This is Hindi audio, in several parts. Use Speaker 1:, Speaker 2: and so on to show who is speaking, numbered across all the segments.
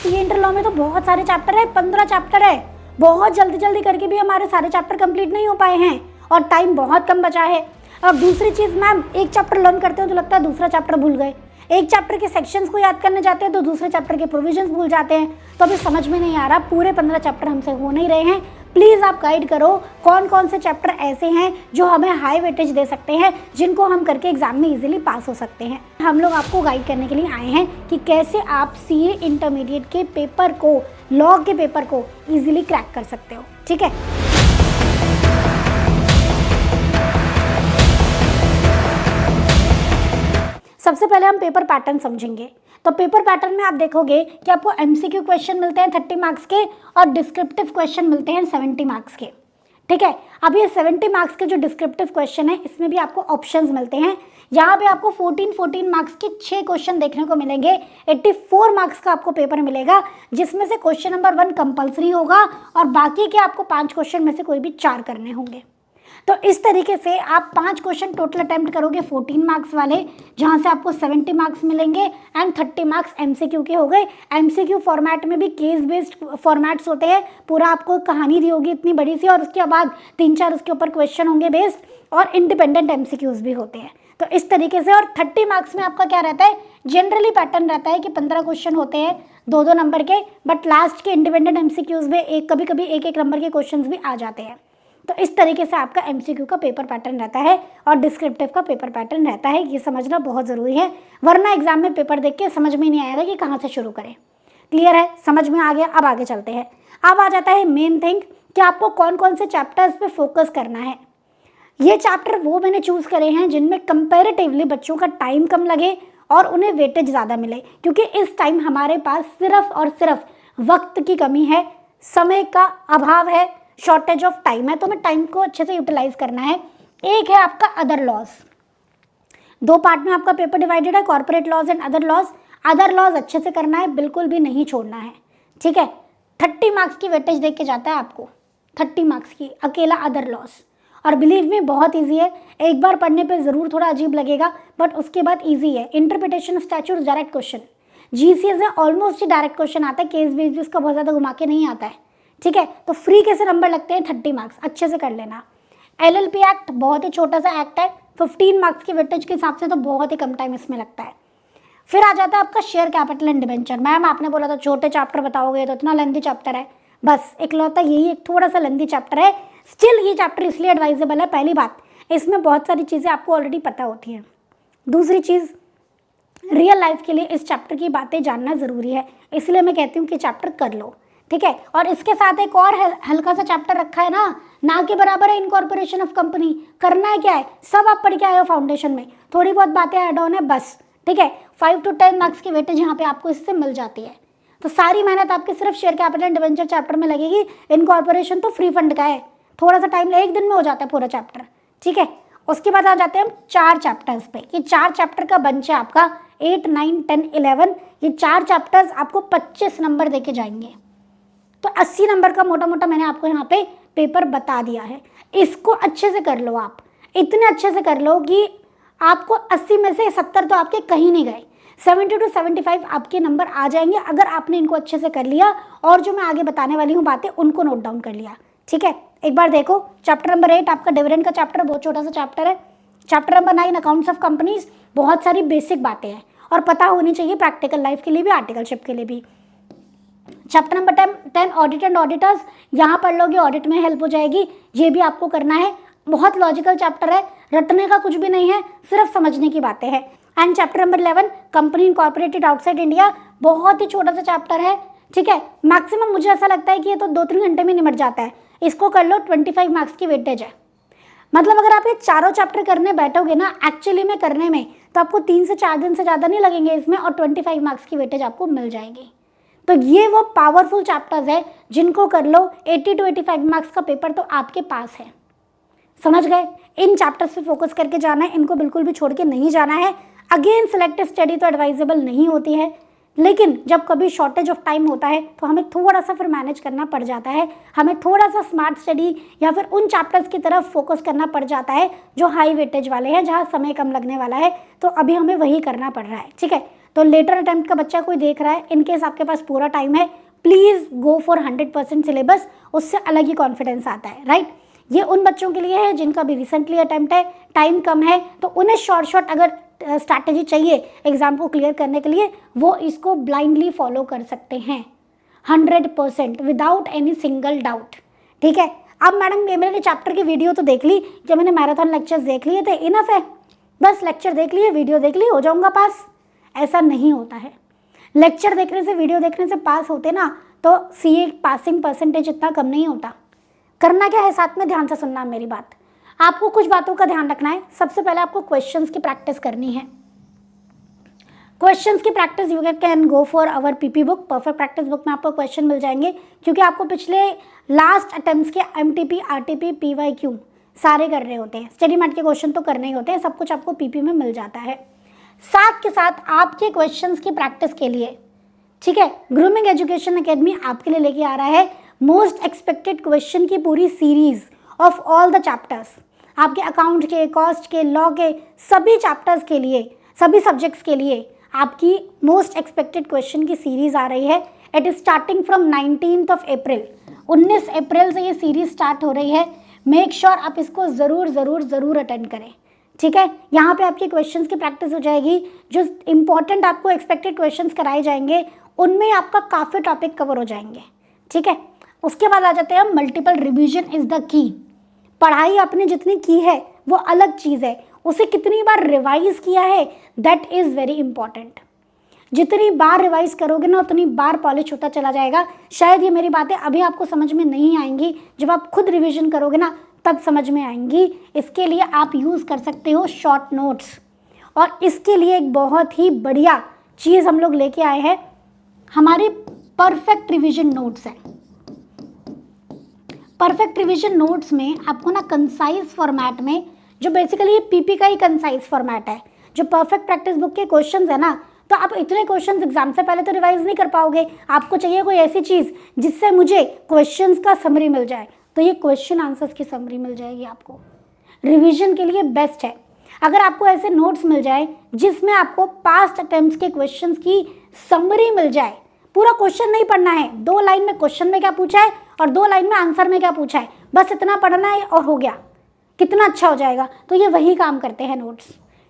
Speaker 1: सीए इंटर लॉ में तो बहुत सारे चैप्टर है, 15 चैप्टर है। बहुत जल्दी जल्दी करके भी हमारे सारे चैप्टर कंप्लीट नहीं हो पाए हैं और टाइम बहुत कम बचा है। और दूसरी चीज़ मैम, एक चैप्टर लर्न करते हो तो लगता है दूसरा चैप्टर भूल गए, एक चैप्टर के सेक्शंस को याद करने जाते हैं तो दूसरे चैप्टर के प्रोविजंस भूल जाते हैं। तो अभी समझ में नहीं आ रहा, पूरे 15 चैप्टर हमसे हो नहीं रहे हैं। प्लीज़ आप गाइड करो कौन कौन से चैप्टर ऐसे हैं जो हमें हाई वेटेज दे सकते हैं, जिनको हम करके एग्जाम में इजीली पास हो सकते हैं। हम लोग आपको गाइड करने के लिए आए हैं कि कैसे आप सीए इंटरमीडिएट के पेपर को, लॉ के पेपर को इजीली क्रैक कर सकते हो। ठीक है, सबसे पहले हम पेपर पैटर्न समझेंगे। तो पेपर पैटर्न में आप देखोगे कि आपको एमसीक्यू क्वेश्चन मिलते हैं 30 मार्क्स के और डिस्क्रिप्टिव क्वेश्चन मिलते हैं 70 मार्क्स के। ठीक है, अब ये 70 मार्क्स के जो डिस्क्रिप्टिव क्वेश्चन है, इसमें भी आपको ऑप्शंस मिलते हैं। यहाँ पे आपको 14 मार्क्स के 6 क्वेश्चन देखने को मिलेंगे। 84 मार्क्स का आपको पेपर मिलेगा, जिसमें से क्वेश्चन नंबर 1 कंपल्सरी होगा और बाकी के आपको 5 क्वेश्चन में से कोई भी 4 करने होंगे। तो इस तरीके से आप 5 क्वेश्चन टोटल अटेम्प्ट करोगे 14 मार्क्स वाले, जहां से आपको 70 मार्क्स मिलेंगे एंड 30 मार्क्स एमसीक्यू के हो गए। एमसीक्यू फॉर्मेट में भी केस बेस्ड फॉर्मेट्स होते हैं, पूरा आपको कहानी दी होगी इतनी बड़ी सी और उसके बाद 3-4 उसके ऊपर क्वेश्चन होंगे बेस्ड और इंडिपेंडेंट एमसीक्यूज भी होते हैं। तो इस तरीके से, और 30 मार्क्स में आपका क्या रहता है, जनरली पैटर्न रहता है कि 15 क्वेश्चन होते हैं 2-2 नंबर के, बट लास्ट के इंडिपेंडेंट एमसीक्यूज में कभी कभी 1-1 नंबर के क्वेश्चन भी आ जाते हैं। तो इस तरीके से आपका एमसीक्यू का पेपर पैटर्न रहता है और डिस्क्रिप्टिव का पेपर पैटर्न रहता है। ये समझना बहुत ज़रूरी है, वरना एग्जाम में पेपर देख के समझ में नहीं आएगा कि कहाँ से शुरू करें। क्लियर है, समझ में आ गया? अब आगे चलते हैं। अब आ जाता है मेन थिंग कि आपको कौन कौन से चैप्टर्स पे फोकस करना है। ये चैप्टर वो मैंने चूज़ करे हैं जिनमें कंपेरेटिवली बच्चों का टाइम कम लगे और उन्हें वेटेज ज़्यादा मिले, क्योंकि इस टाइम हमारे पास सिर्फ और सिर्फ वक्त की कमी है, समय का अभाव है, शॉर्टेज ऑफ टाइम है, तो हमें टाइम को अच्छे से यूटिलाइज करना है। एक है आपका अदर लॉज, 2 पार्ट में आपका पेपर डिवाइडेड है, corporate laws and other laws. Other laws अच्छे से करना है, बिल्कुल भी नहीं छोड़ना है। ठीक है, 30 मार्क्स की वेटेज देख के जाता है आपको, 30 मार्क्स की अकेला अदर लॉज। और बिलीव में बहुत ईजी है, एक बार पढ़ने पे ज़रूर थोड़ा अजीब लगेगा, बट उसके बाद ईजी है। Interpretation of statute direct question, GCS में ऑलमोस्ट ही डायरेक्ट क्वेश्चन आता है, केस बेस्ड उसका बहुत ज़्यादा घुमा के नहीं आता है। ठीक है, तो फ्री कैसे नंबर लगते हैं 30 मार्क्स, अच्छे से कर लेना। एलएलपी एक्ट बहुत ही छोटा सा एक्ट है, 15 मार्क्स की वेटेज के हिसाब से तो बहुत ही कम टाइम इसमें लगता है। फिर आ जाता है आपका share capital and debenture. Ma'am आपने बोला था छोटे चैप्टर बताओगे, तो इतना लेंथी चैप्टर है, बस इकलौता यही एक थोड़ा सा लेंथी चैप्टर है। स्टिल ये चैप्टर इसलिए एडवाइजेबल है, पहली बात इसमें बहुत सारी चीज़ें आपको ऑलरेडी पता होती हैं। दूसरी चीज़, रियल लाइफ के लिए इस चैप्टर की बातें जानना ज़रूरी है, इसलिए मैं कहती हूँ कि चैप्टर कर लो। ठीक है, और इसके साथ एक और हल्का सा चैप्टर रखा है ना के बराबर है, इनकॉर्पोरेशन ऑफ कंपनी। करना है क्या है, सब आप पढ़ के आए हो फाउंडेशन में, थोड़ी बहुत बातें ऐड ऑन है बस। ठीक है, 5 to 10 मार्क्स की वेटेज यहाँ पे आपको इससे मिल जाती है। तो सारी मेहनत आपकी सिर्फ share capital and debenture chapter में लगेगी। इनकॉर्पोरेशन तो फ्री फंड का है, थोड़ा सा टाइम एक दिन में हो जाता है पूरा चैप्टर। ठीक है, उसके बाद आ जाते हैं हम 4 चैप्टर्स पे। ये 4 चैप्टर का बंच है आपका, 8, 9, 10, 11। ये 4 चैप्टर्स आपको 25 नंबर देके जाएंगे। तो 80 नंबर का मोटा मोटा मैंने आपको यहाँ पे पेपर बता दिया है। इसको अच्छे से कर लो, आप इतने अच्छे से कर लो कि आपको 80 में से 70 तो आपके कहीं नहीं गए, 70 to 75 आपके नंबर आ जाएंगे अगर आपने इनको अच्छे से कर लिया और जो मैं आगे बताने वाली हूँ बातें उनको नोट डाउन कर लिया। ठीक है, एक बार देखो चैप्टर नंबर 8 आपका डिविडेंड का चैप्टर, बहुत छोटा सा चैप्टर है। Chapter number 9 accounts of companies, बहुत सारी बेसिक बातें हैं और पता होनी चाहिए प्रैक्टिकल लाइफ के लिए भी, आर्टिकलशिप के लिए भी। Chapter number 10 audit and auditors, यहाँ पढ़ लोगे ऑडिट में हेल्प हो जाएगी, ये भी आपको करना है। बहुत लॉजिकल चैप्टर है, रटने का कुछ भी नहीं है, सिर्फ समझने की बातें हैं। And chapter number 11 company incorporated outside India, बहुत ही छोटा सा चैप्टर है। ठीक है, मैक्सिमम मुझे ऐसा लगता है कि ये तो 2-3 घंटे में निमट जाता है। इसको कर लो, 25 मार्क्स की वेटेज है। मतलब अगर आप ये चारों चैप्टर करने बैठोगे ना एक्चुअली में करने में, तो आपको 3 से 4 दिन से ज़्यादा नहीं लगेंगे इसमें और 25 मार्क्स की वेटेज आपको मिल जाएगी। तो ये वो पावरफुल चैप्टर्स है जिनको कर लो, 80 to 85 मार्क्स का पेपर तो आपके पास है। समझ गए? इन चैप्टर्स पे फोकस करके जाना है, इनको बिल्कुल भी छोड़ के नहीं जाना है। अगेन सिलेक्टिव स्टडी तो एडवाइजेबल नहीं होती है, लेकिन जब कभी शॉर्टेज ऑफ टाइम होता है तो हमें थोड़ा सा फिर मैनेज करना पड़ जाता है, हमें थोड़ा सा स्मार्ट स्टडी या फिर उन चैप्टर्स की तरफ फोकस करना पड़ जाता है जो हाई वेटेज वाले हैं, जहाँ समय कम लगने वाला है, तो अभी हमें वही करना पड़ रहा है। ठीक है, तो लेटर अटेम्प्ट का बच्चा कोई देख रहा है, इनकेस आपके पास पूरा टाइम है, प्लीज़ गो फॉर 100% सिलेबस, उससे अलग ही कॉन्फिडेंस आता है, राइट। ये उन बच्चों के लिए है जिनका भी रिसेंटली अटेम्प्ट है, टाइम कम है, तो उन्हें शॉर्ट अगर स्ट्रैटेजी चाहिए एग्जाम को क्लियर करने के लिए, वो इसको ब्लाइंडली फॉलो कर सकते हैं 100% विदाउट एनी सिंगल डाउट, ठीक है। अब मैडम मैंने चैप्टर की वीडियो तो देख ली, जब मैंने मैराथन लेक्चर्स देख लिए थे, इनफ है, बस लेक्चर देख लिए, वीडियो देख ली, हो जाऊंगा पास। ऐसा नहीं होता है। लेक्चर देखने से, वीडियो देखने से पास होते ना तो सीए पासिंग परसेंटेज इतना कम नहीं होता। करना क्या है, साथ में ध्यान से सुनना मेरी बात। आपको कुछ बातों का ध्यान रखना है। सबसे पहले आपको क्वेश्चंस की प्रैक्टिस करनी है। क्वेश्चंस की practice you can go for our PP book, perfect practice book में आपको क्वेश्चन मिल जाएंगे, क्योंकि आपको पिछले लास्ट अटेम्प्ट्स के एमटीपी, आरटीपी, पीवाईक्यू सारे कर रहे होते हैं। स्टडी मैट के क्वेश्चन तो करने ही होते हैं, सब कुछ आपको पीपी में मिल जाता है। साथ के साथ आपके क्वेश्चंस की प्रैक्टिस के लिए, ठीक है, ग्रूमिंग एजुकेशन एकेडमी आपके लिए लेके आ रहा है मोस्ट एक्सपेक्टेड क्वेश्चन की पूरी series of all the chapters. आपके अकाउंट के, कॉस्ट के, लॉ के सभी चैप्टर्स के लिए, सभी सब्जेक्ट्स के लिए आपकी मोस्ट एक्सपेक्टेड क्वेश्चन की सीरीज आ रही है। इट इज स्टार्टिंग फ्रॉम 19 अप्रैल, 19 अप्रैल से ये सीरीज स्टार्ट हो रही है। मेक श्योर आप इसको ज़रूर अटेंड करें, ठीक है। यहाँ पे आपके क्वेश्चंस की प्रैक्टिस हो जाएगी। जो इंपॉर्टेंट आपको एक्सपेक्टेड क्वेश्चंस कराए जाएंगे उनमें आपका काफ़ी टॉपिक कवर हो जाएंगे, ठीक है। उसके बाद आ जाते हैं हम multiple revision is the key. पढ़ाई आपने जितनी की है वो अलग चीज़ है, उसे कितनी बार रिवाइज किया है दैट इज़ वेरी इंपॉर्टेंट। जितनी बार रिवाइज करोगे ना उतनी बार पॉलिश होता चला जाएगा। शायद ये मेरी बातें अभी आपको समझ में नहीं आएंगी, जब आप खुद रिवीजन करोगे ना तब समझ में आएंगी। इसके लिए आप यूज़ कर सकते हो शॉर्ट नोट्स, और इसके लिए एक बहुत ही बढ़िया चीज़ हम लोग लेके आए हैं, हमारे परफेक्ट रिवीजन नोट्स हैं। परफेक्ट रिवीजन नोट्स में आपको ना कंसाइज फॉर्मेट में, जो बेसिकली पीपी का ही कंसाइज फॉर्मेट है, जो परफेक्ट प्रैक्टिस बुक के क्वेश्चंस है ना, तो आप इतने क्वेश्चंस एग्जाम से पहले तो रिवाइज नहीं कर पाओगे। आपको चाहिए कोई ऐसी चीज़ जिससे मुझे क्वेश्चंस का समरी मिल जाए, तो ये क्वेश्चन आंसर्स की समरी मिल जाएगी आपको। रिवीजन के लिए बेस्ट है अगर आपको ऐसे नोट्स मिल जाए जिसमें आपको पास्ट अटेम्प्ट्स के क्वेश्चंस की समरी मिल जाए। पूरा क्वेश्चन नहीं पढ़ना है, 2 लाइन में क्वेश्चन में क्या पूछा है और 2 लाइन में आंसर में क्या पूछा है, बस इतना पढ़ना है और हो गया। कितना अच्छा हो जाएगा। तो ये वही काम करते हैं नोट्स,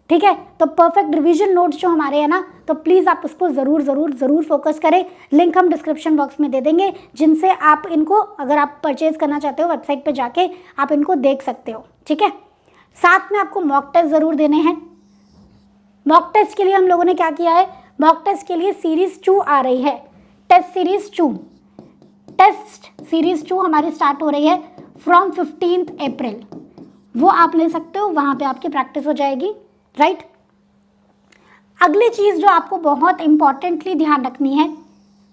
Speaker 1: ठीक है। तो परफेक्ट रिवीजन नोट्स जो हमारे हैं ना, तो प्लीज़ आप उसको ज़रूर फोकस करें। लिंक हम डिस्क्रिप्शन बॉक्स में दे देंगे, जिनसे आप इनको, अगर आप परचेज करना चाहते हो वेबसाइट पे जाके आप इनको देख सकते हो, ठीक है। साथ में आपको मॉक टेस्ट ज़रूर देने हैं। मॉक टेस्ट के लिए हम लोगों ने क्या किया है, मॉक टेस्ट के लिए सीरीज 2 आ रही है, टेस्ट सीरीज 2। टेस्ट सीरीज 2 हमारी स्टार्ट हो रही है फ्रॉम 15 अप्रैल। वो आप ले सकते हो, वहाँ पे आपकी प्रैक्टिस हो जाएगी, राइट। अगली चीज़ जो आपको बहुत इंपॉर्टेंटली ध्यान रखनी है,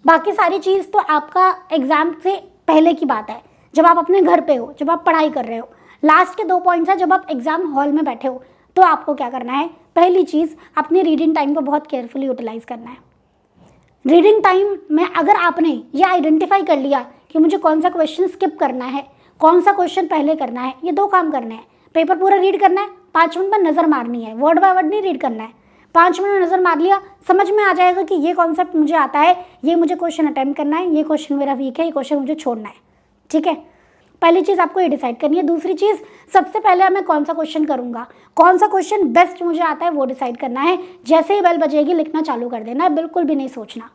Speaker 1: बाकी सारी चीज़ तो आपका एग्ज़ाम से पहले की बात है, जब आप अपने घर पे हो, जब आप पढ़ाई कर रहे हो। लास्ट के 2 पॉइंट्स है जब आप एग्ज़ाम हॉल में बैठे हो, तो आपको क्या करना है, पहली चीज़ अपनी रीडिंग टाइम को बहुत केयरफुली यूटिलाइज करना है। रीडिंग टाइम में अगर आपने ये आइडेंटिफाई कर लिया कि मुझे कौन सा क्वेश्चन स्किप करना है, कौन सा क्वेश्चन पहले करना है, ये 2 काम करने हैं। पेपर पूरा रीड करना है, 5 मिनट में नज़र मारनी है, वर्ड बाय वर्ड नहीं रीड करना है। 5 मिनट में नज़र मार लिया, समझ में आ जाएगा कि ये कॉन्सेप्ट मुझे आता है, ये मुझे क्वेश्चन अटेम्प्ट करना है, ये क्वेश्चन मेरा वीक है, ये क्वेश्चन मुझे छोड़ना है, ठीक है। पहली चीज़ आपको ये डिसाइड करनी है। दूसरी चीज़, सबसे पहले मैं कौन सा क्वेश्चन करूँगा, कौन सा क्वेश्चन बेस्ट मुझे आता है, वो डिसाइड करना है। जैसे ही बेल बजेगी लिखना चालू कर देना है, बिल्कुल भी नहीं सोचना,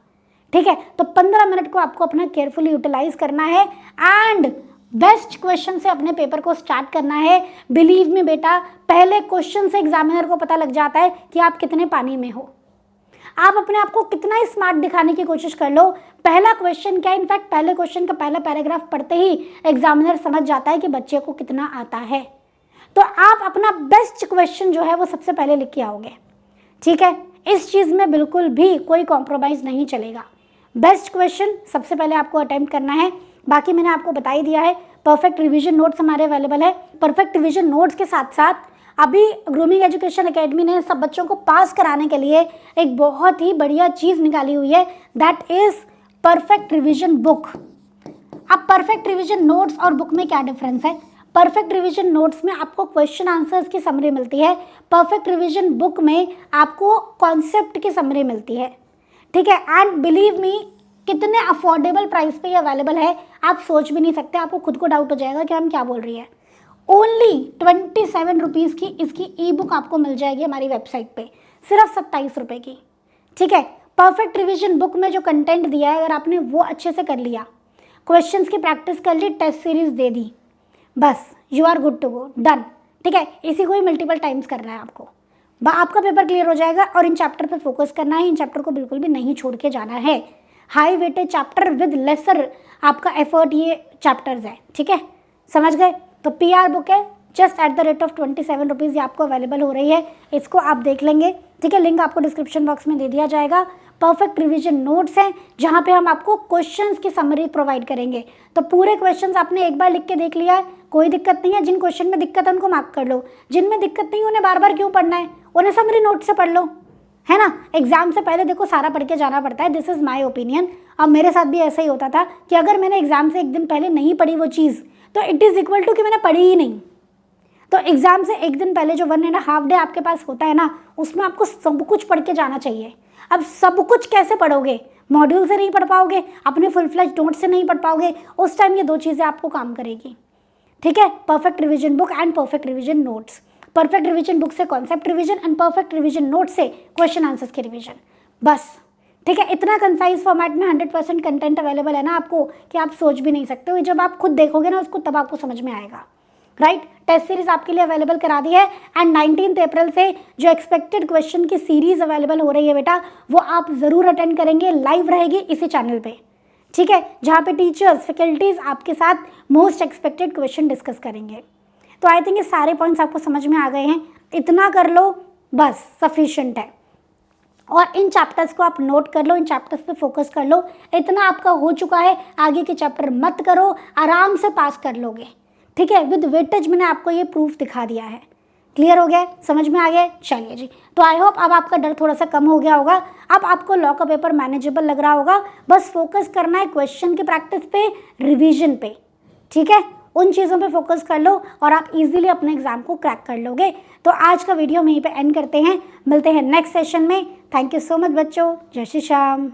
Speaker 1: ठीक है। तो 15 मिनट को आपको अपना केयरफुली यूटिलाइज करना है एंड बेस्ट क्वेश्चन से अपने पेपर को स्टार्ट करना है। बिलीव मी बेटा, पहले क्वेश्चन से एग्जामिनर को पता लग जाता है कि आप कितने पानी में हो। आप अपने आप को कितना ही स्मार्ट दिखाने की कोशिश कर लो, पहला क्वेश्चन क्या, इनफैक्ट पहले क्वेश्चन का पहला पैराग्राफ पढ़ते ही एग्जामिनर समझ जाता है कि बच्चे को कितना आता है। तो आप अपना बेस्ट क्वेश्चन जो है वो सबसे पहले लिख के आओगे, ठीक है। इस चीज़ में बिल्कुल भी कोई कॉम्प्रोमाइज़ नहीं चलेगा। बेस्ट क्वेश्चन सबसे पहले आपको अटेम्प्ट करना है। बाकी मैंने आपको बता ही दिया है, परफेक्ट रिवीजन नोट्स हमारे अवेलेबल है। परफेक्ट रिवीजन नोट्स के साथ साथ अभी ग्रूमिंग एजुकेशन एकेडमी ने सब बच्चों को पास कराने के लिए एक बहुत ही बढ़िया चीज़ निकाली हुई है, that is perfect revision book. अब परफेक्ट रिवीजन नोट्स और बुक में क्या डिफरेंस है? परफेक्ट रिवीजन नोट्स में आपको क्वेश्चन आंसर्स की समरी मिलती है, परफेक्ट रिवीजन बुक में आपको कॉन्सेप्ट की समरी मिलती है, ठीक है। एंड बिलीव मी, कितने अफोर्डेबल प्राइस पे ये अवेलेबल है आप सोच भी नहीं सकते, आपको खुद को डाउट हो जाएगा कि हम क्या बोल रही है। ओनली 27 रुपीज़ की इसकी ई बुक आपको मिल जाएगी हमारी वेबसाइट पे, सिर्फ 27 रुपये की, ठीक है। परफेक्ट रिवीजन बुक में जो कंटेंट दिया है, अगर आपने वो अच्छे से कर लिया, क्वेश्चंस की प्रैक्टिस कर ली, टेस्ट सीरीज दे दी, बस you are good to go, done, ठीक है। इसी को ही मल्टीपल टाइम्स करना है आपको, आपका पेपर क्लियर हो जाएगा। और इन चैप्टर पे फोकस करना है, इन चैप्टर को बिल्कुल भी नहीं छोड़ के जाना है। High weightage chapter with lesser आपका एफर्ट ये चैप्टर्स है, ठीक है, समझ गए। तो PR बुक है just at the rate of 27 rupees, ये आपको अवेलेबल हो रही है, इसको आप देख लेंगे, ठीक है। लिंक आपको डिस्क्रिप्शन बॉक्स में दे दिया जाएगा। परफेक्ट रिवीजन नोट्स हैं जहाँ पे हम आपको क्वेश्चंस की समरी प्रोवाइड करेंगे। तो पूरे क्वेश्चंस आपने एक बार लिख के देख लिया है, कोई दिक्कत नहीं है। जिन क्वेश्चन में दिक्कत है उनको मार्क कर लो, जिनमें दिक्कत नहीं उन्हें बार बार क्यों पढ़ना है, उन्हें समरी नोट से पढ़ लो, है ना। एग्जाम से पहले देखो सारा पढ़ के जाना पड़ता है, दिस इज़ माई ओपिनियन। अब मेरे साथ भी ऐसा ही होता था कि अगर मैंने एग्जाम से एक दिन पहले नहीं पढ़ी वो चीज़, तो इट इज़ इक्वल टू कि मैंने पढ़ी ही नहीं। तो एग्जाम से एक दिन पहले जो 1.5 डे आपके पास होता है ना, उसमें आपको सब कुछ पढ़ के जाना चाहिए। अब सब कुछ कैसे पढ़ोगे, मॉड्यूल से नहीं पढ़ पाओगे, अपने फुल फ्लेज नोट से नहीं पढ़ पाओगे, उस टाइम ये दो चीज़ें आपको काम करेगी, ठीक है। Perfect revision book and perfect revision notes. Perfect revision book से concept revision and perfect revision note से क्वेश्चन आंसर्स के रिवीजन, बस, ठीक है। इतना कंसाइज फॉर्मेट में 100% कंटेंट अवेलेबल है ना आपको कि आप सोच भी नहीं सकते हो। जब आप खुद देखोगे ना उसको तब आपको समझ में आएगा, राइट। टेस्ट सीरीज आपके लिए अवेलेबल करा दी है एंड 19 अप्रैल से जो एक्सपेक्टेड क्वेश्चन की सीरीज अवेलेबल हो रही है बेटा, वो आप ज़रूर अटेंड करेंगे, लाइव रहेगी इसी चैनल पे, ठीक है, जहाँ पे टीचर्स फैकल्टीज आपके साथ मोस्ट एक्सपेक्टेड क्वेश्चन डिस्कस करेंगे। तो आई थिंक ये सारे पॉइंट्स आपको समझ में आ गए हैं, इतना कर लो बस सफिशिएंट है। और इन चैप्टर्स को आप नोट कर लो, इन चैप्टर्स पे फोकस कर लो, इतना आपका हो चुका है, आगे के चैप्टर मत करो, आराम से पास कर लोगे, ठीक है। विद वेटेज मैंने आपको ये प्रूफ दिखा दिया है, क्लियर हो गया, समझ में आ गया, चलिए जी। तो आई होप अब आपका डर थोड़ा सा कम हो गया होगा, अब आपको लॉ का पेपर मैनेजेबल लग रहा होगा। बस फोकस करना है क्वेश्चन की प्रैक्टिस पे, रिवीजन पे, ठीक है, उन चीज़ों पे फोकस कर लो और आप इजीली अपने एग्जाम को क्रैक कर लोगे। तो आज का वीडियो हम यहीं पे एंड करते हैं, मिलते हैं नेक्स्ट सेशन में। थैंक यू सो मच बच्चों, जय श्री श्याम।